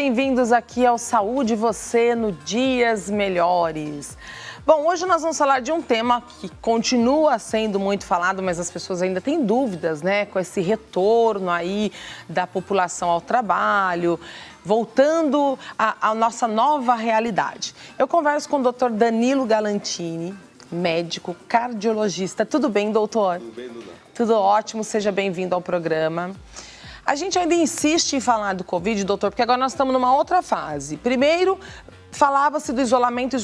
bem-vindos aqui ao Saúde Você no Dias Melhores. Bom, hoje nós vamos falar de um tema que continua sendo muito falado, mas as pessoas ainda têm dúvidas, né? Com esse retorno aí da população ao trabalho, voltando à nossa nova realidade. Eu converso com o Dr. Danilo Galantini, médico, cardiologista. Tudo bem, doutor? Tudo bem, Duda? Tudo ótimo, seja bem-vindo ao programa. A gente ainda insiste em falar do Covid, doutor, porque agora nós estamos numa outra fase. Primeiro, falava-se do isolamento.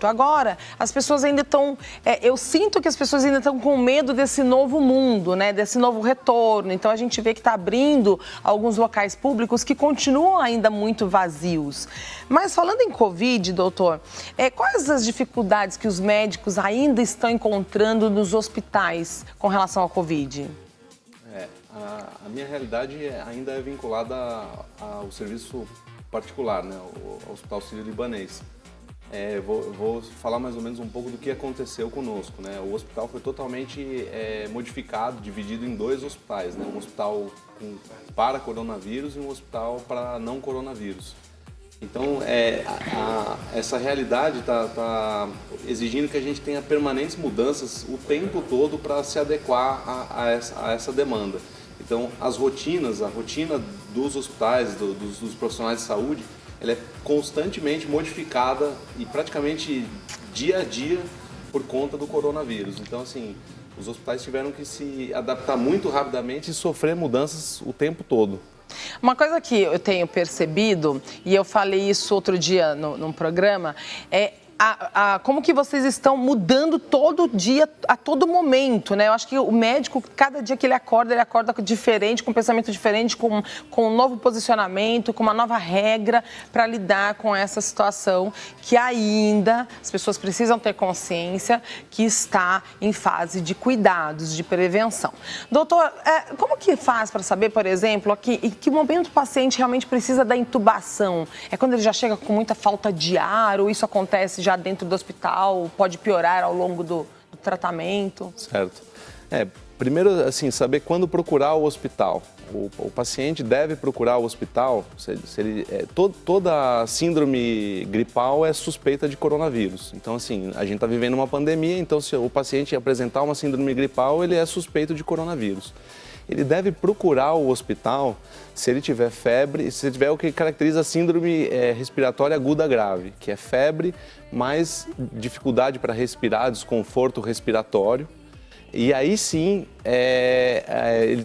Agora, as pessoas ainda estão... eu sinto que as pessoas ainda estão com medo desse novo mundo, né? Desse novo retorno. Então, a gente vê que está abrindo alguns locais públicos que continuam ainda muito vazios. Mas, falando em Covid, doutor, quais as dificuldades que os médicos ainda estão encontrando nos hospitais com relação ao Covid? A minha realidade ainda é vinculada ao serviço particular, né, ao Hospital Sírio-Libanês. Vou falar mais ou menos um pouco do que aconteceu conosco, né? O hospital foi totalmente modificado, dividido em dois hospitais, né? Um hospital para coronavírus e um hospital para não coronavírus. Então, essa realidade está exigindo que a gente tenha permanentes mudanças o tempo todo para se adequar a essa demanda. Então, a rotina dos hospitais, dos profissionais de saúde, ela é constantemente modificada e praticamente dia a dia por conta do coronavírus. Então, assim, os hospitais tiveram que se adaptar muito rapidamente e sofrer mudanças o tempo todo. Uma coisa que eu tenho percebido, e eu falei isso outro dia num programa, como que vocês estão mudando todo dia, a todo momento, né? Eu acho que o médico, cada dia que ele acorda diferente, com um pensamento diferente, com um novo posicionamento, com uma nova regra para lidar com essa situação que ainda as pessoas precisam ter consciência que está em fase de cuidados, de prevenção. Doutor, como que faz para saber, por exemplo, em que momento o paciente realmente precisa da intubação? É quando ele já chega com muita falta de ar ou isso acontece já dentro do hospital, pode piorar ao longo do tratamento? Certo. Primeiro, assim, saber quando procurar o hospital. O paciente deve procurar o hospital, toda síndrome gripal é suspeita de coronavírus. Então, assim, a gente está vivendo uma pandemia, então se o paciente apresentar uma síndrome gripal, ele é suspeito de coronavírus. Ele deve procurar o hospital se ele tiver febre, se ele tiver o que caracteriza a síndrome respiratória aguda grave, que é febre, mais dificuldade para respirar, desconforto respiratório. E aí sim,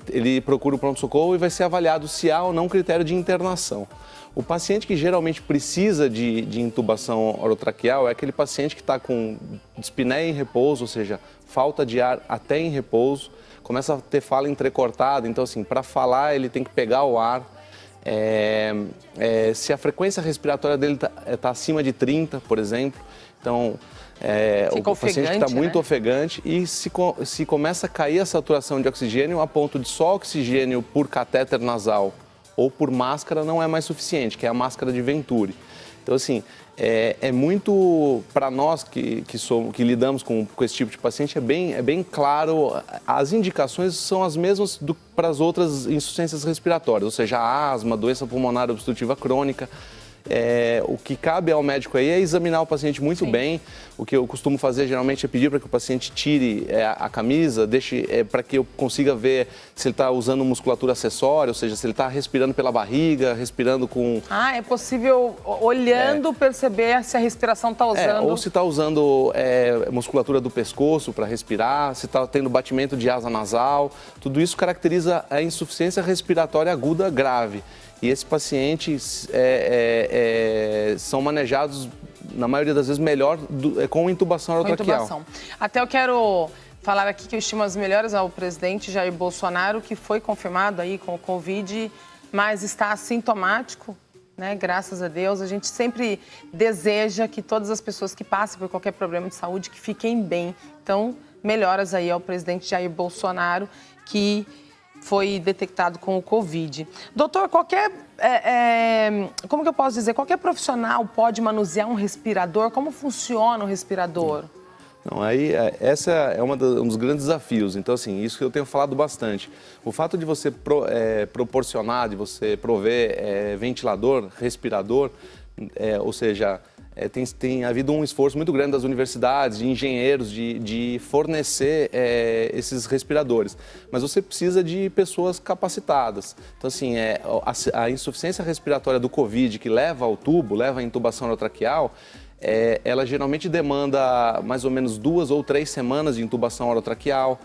ele procura o pronto-socorro e vai ser avaliado se há ou não critério de internação. O paciente que geralmente precisa de intubação orotraqueal é aquele paciente que está com dispneia em repouso, ou seja, falta de ar até em repouso, começa a ter fala entrecortada, então assim, para falar ele tem que pegar o ar. Se a frequência respiratória dele está acima de 30, por exemplo, então o paciente está muito ofegante e se começa a cair a saturação de oxigênio a ponto de só oxigênio por catéter nasal ou por máscara não é mais suficiente, que é a máscara de Venturi. Então assim, muito, para nós que lidamos com esse tipo de paciente, é bem claro, as indicações são as mesmas para as outras insuficiências respiratórias, ou seja, a asma, doença pulmonar obstrutiva crônica. O que cabe ao médico aí é examinar o paciente muito bem. O que eu costumo fazer geralmente é pedir para que o paciente tire a camisa, deixe para que eu consiga ver se ele está usando musculatura acessória, ou seja, se ele está respirando pela barriga, respirando com... é possível, olhando, perceber se a respiração está usando... ou se está usando musculatura do pescoço para respirar, se está tendo batimento de asa nasal. Tudo isso caracteriza a insuficiência respiratória aguda grave. E esses pacientes são manejados, na maioria das vezes, melhor com intubação orotraqueal. Até eu quero falar aqui que eu estimo as melhores ao presidente Jair Bolsonaro, que foi confirmado aí com o Covid, mas está assintomático, né? Graças a Deus. A gente sempre deseja que todas as pessoas que passem por qualquer problema de saúde, que fiquem bem. Então, melhoras aí ao presidente Jair Bolsonaro, que foi detectado com o Covid. Doutor, como que eu posso dizer, qualquer profissional pode manusear um respirador? Como funciona o respirador? Não, aí, essa é um dos grandes desafios. Então, assim, isso que eu tenho falado bastante. O fato de você proporcionar, de você prover ventilador, respirador, ou seja, tem havido um esforço muito grande das universidades, de engenheiros, de fornecer esses respiradores. Mas você precisa de pessoas capacitadas. Então, assim, a insuficiência respiratória do Covid, que leva ao tubo, leva à intubação orotraqueal, ela geralmente demanda mais ou menos 2 ou 3 semanas de intubação orotraqueal,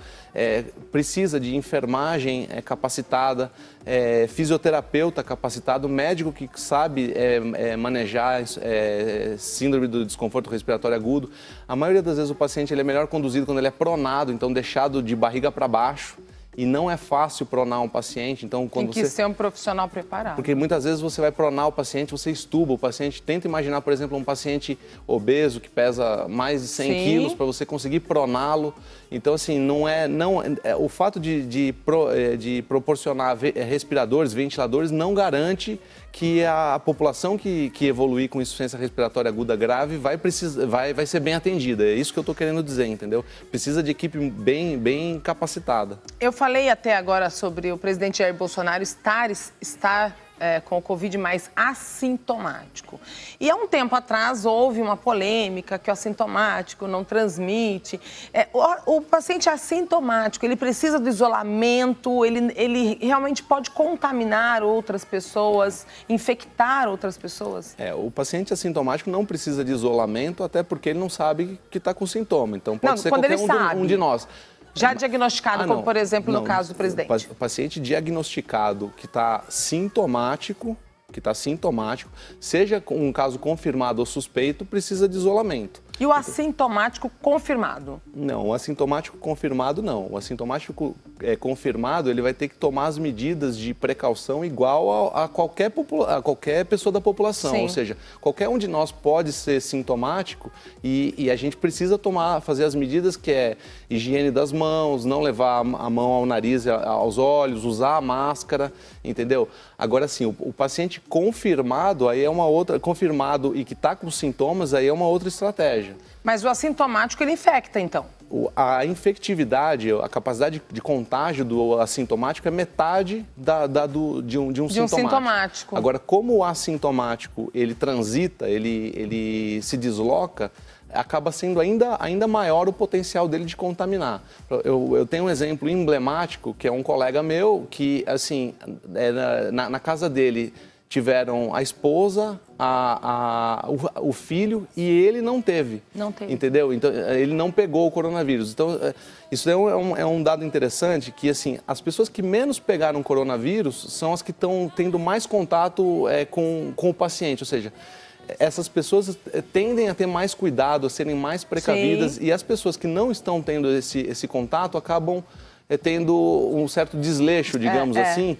precisa de enfermagem capacitada, fisioterapeuta capacitado, médico que sabe manejar síndrome do desconforto respiratório agudo. A maioria das vezes o paciente ele é melhor conduzido quando ele é pronado, então deixado de barriga para baixo. E não é fácil pronar um paciente, então quando Tem que ser um profissional preparado. Porque muitas vezes você vai pronar o paciente, você estuba o paciente. Tenta imaginar, por exemplo, um paciente obeso que pesa mais de 100 quilos para você conseguir proná-lo. Então, assim, o fato de proporcionar respiradores, ventiladores, não garante que a população que evoluir com insuficiência respiratória aguda grave vai ser bem atendida. É isso que eu estou querendo dizer, entendeu? Precisa de equipe bem capacitada. Eu falei até agora sobre o presidente Jair Bolsonaro estar com o Covid mais assintomático. E há um tempo atrás houve uma polêmica que o assintomático não transmite. O paciente assintomático, ele precisa do isolamento, ele realmente pode contaminar outras pessoas, infectar outras pessoas? O paciente assintomático não precisa de isolamento, até porque ele não sabe que está com sintoma. Então pode ser qualquer um de nós. Já diagnosticado, como por exemplo no caso do presidente. O paciente diagnosticado que está sintomático, seja um caso confirmado ou suspeito, precisa de isolamento. E o assintomático confirmado? Não, o assintomático confirmado não. O assintomático confirmado, ele vai ter que tomar as medidas de precaução igual a qualquer pessoa da população. Sim. Ou seja, qualquer um de nós pode ser sintomático e a gente precisa fazer as medidas que é higiene das mãos, não levar a mão ao nariz e aos olhos, usar a máscara, entendeu? Agora sim, o paciente confirmado, aí é uma outra, confirmado e que está com sintomas, aí é uma outra estratégia. Mas o assintomático, ele infecta, então? A infectividade, a capacidade de contágio do assintomático é metade de um sintomático. Agora, como o assintomático, ele transita, ele se desloca, acaba sendo ainda maior o potencial dele de contaminar. Eu tenho um exemplo emblemático, que é um colega meu, que, assim, na casa dele tiveram a esposa, o filho e ele não teve. Não teve. Entendeu? Então, ele não pegou o coronavírus. Então, isso é um dado interessante que, assim, as pessoas que menos pegaram coronavírus são as que estão tendo mais contato com o paciente, ou seja, essas pessoas tendem a ter mais cuidado, a serem mais precavidas. Sim. E as pessoas que não estão tendo esse contato acabam tendo um certo desleixo, digamos assim.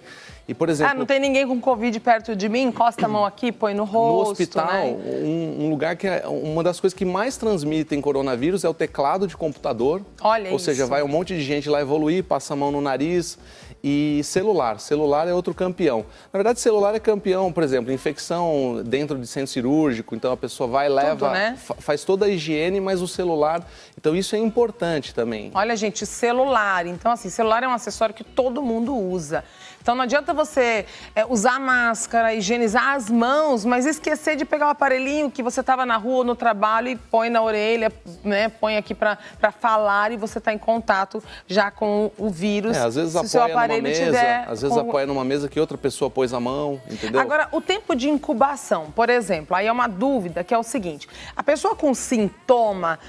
E, por exemplo, não tem ninguém com Covid perto de mim, encosta a mão aqui, põe no rosto. No hospital, né? um lugar que uma das coisas que mais transmitem coronavírus é o teclado de computador. Olha isso. Ou seja, vai um monte de gente lá evoluir, passa a mão no nariz. E celular. Celular é outro campeão. Na verdade, celular é campeão, por exemplo, infecção dentro de centro cirúrgico. Então, a pessoa vai, leva, faz toda a higiene, mas o celular... Então, isso é importante também. Olha, gente, celular. Então, assim, celular é um acessório que todo mundo usa. Então, não adianta você usar máscara, higienizar as mãos, mas esquecer de pegar o aparelhinho que você estava na rua ou no trabalho e põe na orelha, né? Põe aqui para falar e você está em contato já com o vírus. Às vezes apoia numa mesa, às vezes apoia numa mesa que outra pessoa pôs a mão, entendeu? Agora, o tempo de incubação, por exemplo, aí é uma dúvida que é o seguinte: a pessoa com sintoma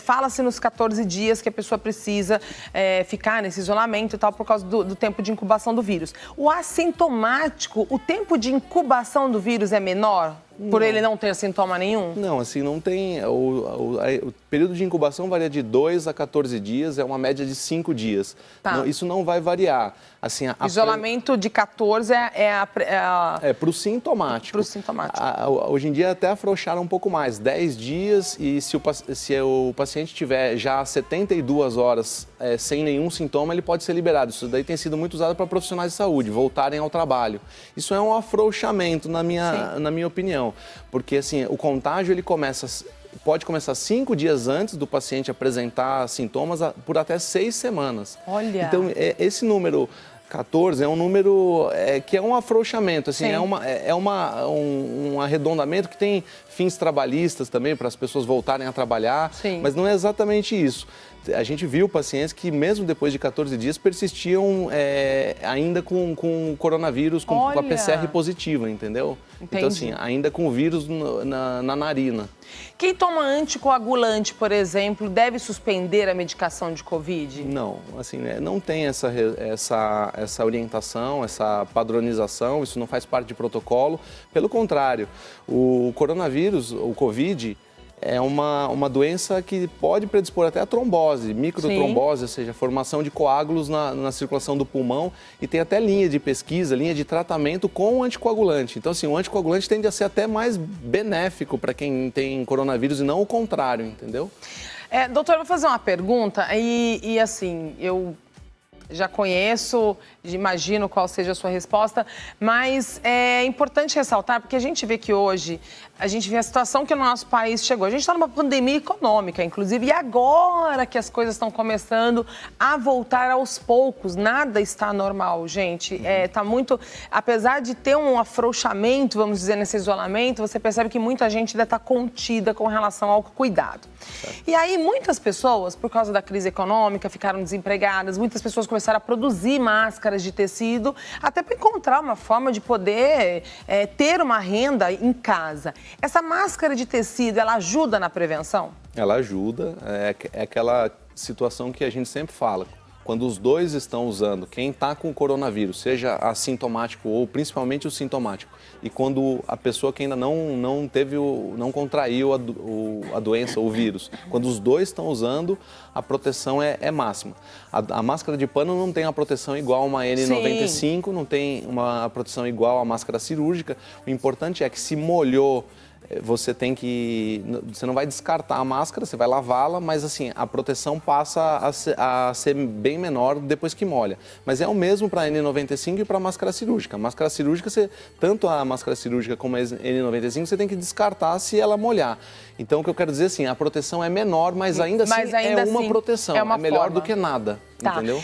fala-se nos 14 dias que a pessoa precisa ficar nesse isolamento e tal por causa do tempo de incubação do vírus. O assintomático, o tempo de incubação do vírus é menor? Por ele não ter sintoma nenhum? Não, assim, não tem... O período de incubação varia de 2 a 14 dias, é uma média de 5 dias. Tá. Não, isso não vai variar. Assim, isolamento de 14 para o sintomático. Para o sintomático. Hoje em dia até afrouxaram um pouco mais, 10 dias, e se o paciente tiver já 72 horas sem nenhum sintoma, ele pode ser liberado. Isso daí tem sido muito usado para profissionais de saúde, voltarem ao trabalho. Isso é um afrouxamento, na minha opinião. Porque, assim, o contágio, ele começa pode começar 5 dias antes do paciente apresentar sintomas por até 6 semanas. Olha! Então, esse número 14 é um número que é um afrouxamento, assim, um arredondamento que tem fins trabalhistas também, para as pessoas voltarem a trabalhar, mas não é exatamente isso. A gente viu pacientes que, mesmo depois de 14 dias, persistiam ainda com coronavírus, com a PCR positiva, entendeu? Entendi. Então, assim, ainda com o vírus na narina. Quem toma anticoagulante, por exemplo, deve suspender a medicação de Covid? Não, assim, não tem essa orientação, essa padronização, isso não faz parte de protocolo. Pelo contrário, o coronavírus, o Covid, é uma doença que pode predispor até a trombose, microtrombose, ou seja, formação de coágulos na circulação do pulmão, e tem até linha de pesquisa, linha de tratamento com o anticoagulante. Então, assim, o anticoagulante tende a ser até mais benéfico para quem tem coronavírus e não o contrário, entendeu? Doutor, eu vou fazer uma pergunta e assim, eu já conheço, imagino qual seja a sua resposta, mas é importante ressaltar, porque a gente vê que hoje, a gente vê a situação que o nosso país chegou. A gente está numa pandemia econômica, inclusive, e agora que as coisas estão começando a voltar aos poucos, nada está normal, gente. Tá muito, apesar de ter um afrouxamento, vamos dizer, nesse isolamento, você percebe que muita gente ainda está contida com relação ao cuidado. Certo. E aí, muitas pessoas, por causa da crise econômica, ficaram desempregadas, muitas pessoas começaram a produzir máscaras de tecido, até para encontrar uma forma de poder ter uma renda em casa. Essa máscara de tecido, ela ajuda na prevenção? Ela ajuda, é aquela situação que a gente sempre fala. Quando os dois estão usando, quem está com o coronavírus, seja assintomático ou principalmente o sintomático, e quando a pessoa que ainda não contraiu a doença, o vírus, quando os dois estão usando, a proteção é máxima. A máscara de pano não tem a proteção igual a uma N95, não tem uma proteção igual à máscara cirúrgica. O importante é que se molhou, você não vai descartar a máscara, você vai lavá-la, mas assim, a proteção passa a ser bem menor depois que molha. Mas é o mesmo para a N95 e para a máscara cirúrgica. A máscara cirúrgica, tanto a máscara cirúrgica como a N95, você tem que descartar se ela molhar. Então, o que eu quero dizer, assim, a proteção é menor, mas ainda assim é uma proteção, é melhor do que nada. Tá. Entendeu?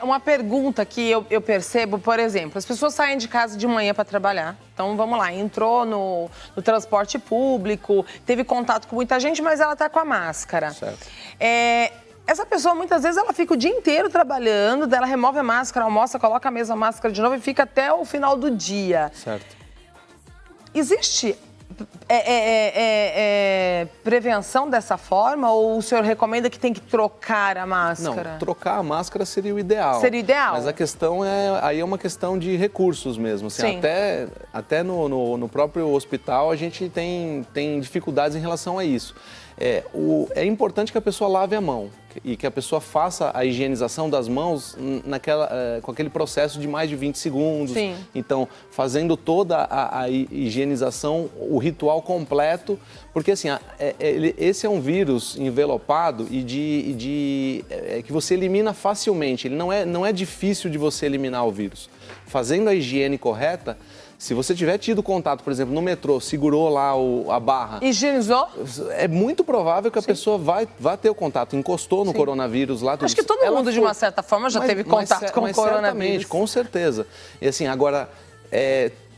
Uma pergunta que eu percebo, por exemplo, as pessoas saem de casa de manhã para trabalhar. Então, vamos lá, entrou no transporte público, teve contato com muita gente, mas ela está com a máscara. Certo. Essa pessoa, muitas vezes, ela fica o dia inteiro trabalhando, ela remove a máscara, almoça, coloca a mesma máscara de novo e fica até o final do dia. Certo. Existe prevenção dessa forma ou o senhor recomenda que tem que trocar a máscara? Não, trocar a máscara seria o ideal. Seria ideal. Mas a questão aí é uma questão de recursos mesmo. Assim, até no próprio hospital a gente tem dificuldades em relação a isso. É importante que a pessoa lave a mão e que a pessoa faça a higienização das mãos com aquele processo de mais de 20 segundos. Sim. Então, fazendo toda a higienização, o ritual completo, porque assim, esse é um vírus envelopado e que você elimina facilmente. Ele não é difícil de você eliminar o vírus. Fazendo a higiene correta, se você tiver tido contato, por exemplo, no metrô, segurou lá a barra... Higienizou? É muito provável que a pessoa vá ter o contato, encostou no coronavírus lá... Acho que todo mundo, de uma certa forma, já teve contato com o coronavírus. Certamente, com certeza. E assim, agora,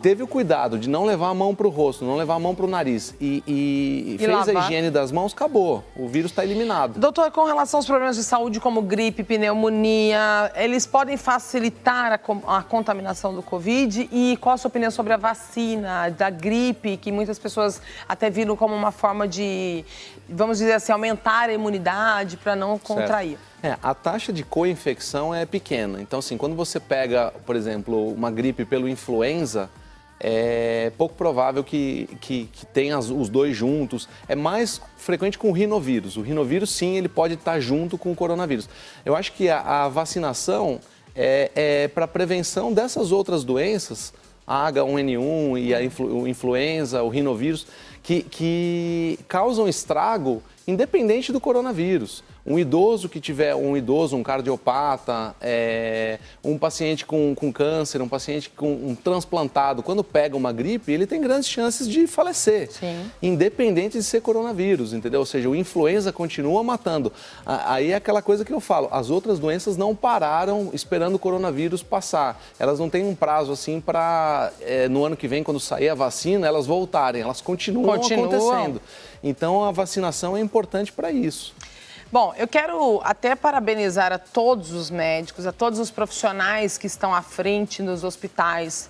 teve o cuidado de não levar a mão para o rosto, não levar a mão para o nariz e fez lavar. A higiene das mãos, acabou. O vírus está eliminado. Doutor, com relação aos problemas de saúde como gripe, pneumonia, eles podem facilitar a contaminação do Covid? E qual a sua opinião sobre a vacina da gripe, que muitas pessoas até viram como uma forma de, vamos dizer assim, aumentar a imunidade para não contrair? A taxa de co-infecção é pequena. Então, assim, quando você pega, por exemplo, uma gripe pelo influenza, é pouco provável que tenha os dois juntos. É mais frequente com o rinovírus. O rinovírus, sim, ele pode estar junto com o coronavírus. Eu acho que a vacinação é para prevenção dessas outras doenças, a H1N1 e a influenza, o rinovírus, que causam estrago independente do coronavírus. Um idoso que tiver um cardiopata, um paciente com câncer, um paciente com um transplantado, quando pega uma gripe, ele tem grandes chances de falecer. Sim. Independente de ser coronavírus, entendeu? Ou seja, o influenza continua matando. Aí é aquela coisa que eu falo, as outras doenças não pararam esperando o coronavírus passar. Elas não têm um prazo assim para no ano que vem, quando sair a vacina, elas voltarem. Elas continuam acontecendo. Então a vacinação é importante para isso. Bom, eu quero até parabenizar a todos os médicos, a todos os profissionais que estão à frente nos hospitais,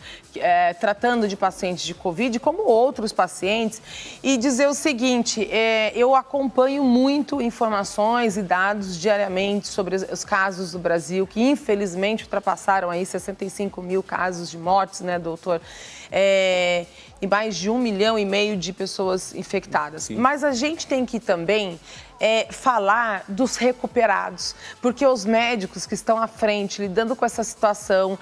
tratando de pacientes de Covid, como outros pacientes, e dizer o seguinte, eu acompanho muito informações e dados diariamente sobre os casos do Brasil, que infelizmente ultrapassaram aí 65 mil casos de mortes, né, doutor? E mais de 1,5 milhão de pessoas infectadas. Sim. Mas a gente tem que também falar dos recuperados, porque os médicos que estão à frente, lidando com essa situação,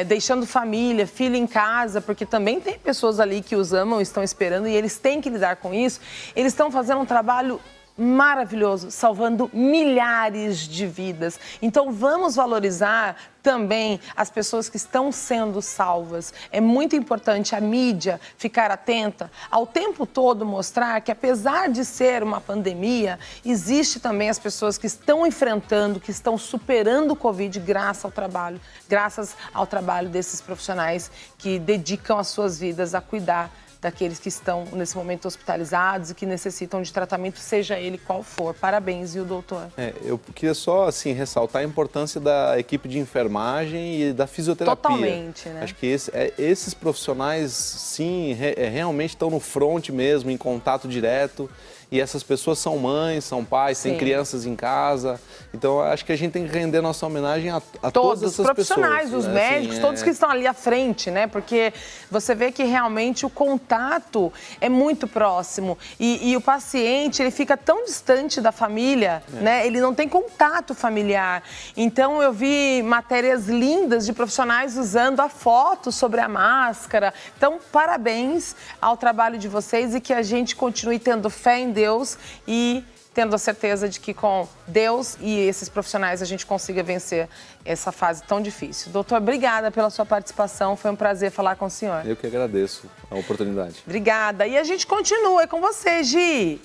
deixando família, filho em casa, porque também tem pessoas ali que os amam, estão esperando e eles têm que lidar com isso, eles estão fazendo um trabalho maravilhoso, salvando milhares de vidas. Então vamos valorizar também as pessoas que estão sendo salvas. É muito importante a mídia ficar atenta ao tempo todo, mostrar que apesar de ser uma pandemia, existe também as pessoas que estão enfrentando, que estão superando o Covid graças ao trabalho desses profissionais que dedicam as suas vidas a cuidar daqueles que estão, nesse momento, hospitalizados e que necessitam de tratamento, seja ele qual for. Parabéns, viu, doutor? Eu queria só, assim, ressaltar a importância da equipe de enfermagem e da fisioterapia. Totalmente, né? Acho que esses profissionais, sim, realmente estão no front mesmo, em contato direto. E essas pessoas são mães, são pais, têm crianças em casa. Então, acho que a gente tem que render nossa homenagem a todas essas pessoas. Todos os profissionais, os médicos, todos que estão ali à frente, né? Porque você vê que realmente o contato é muito próximo. E o paciente, ele fica tão distante da família, né? Ele não tem contato familiar. Então, eu vi matérias lindas de profissionais usando a foto sobre a máscara. Então, parabéns ao trabalho de vocês e que a gente continue tendo fé em Deus e tendo a certeza de que com Deus e esses profissionais a gente consiga vencer essa fase tão difícil. Doutor, obrigada pela sua participação, foi um prazer falar com o senhor. Eu que agradeço a oportunidade. Obrigada. E a gente continua com você, Gi.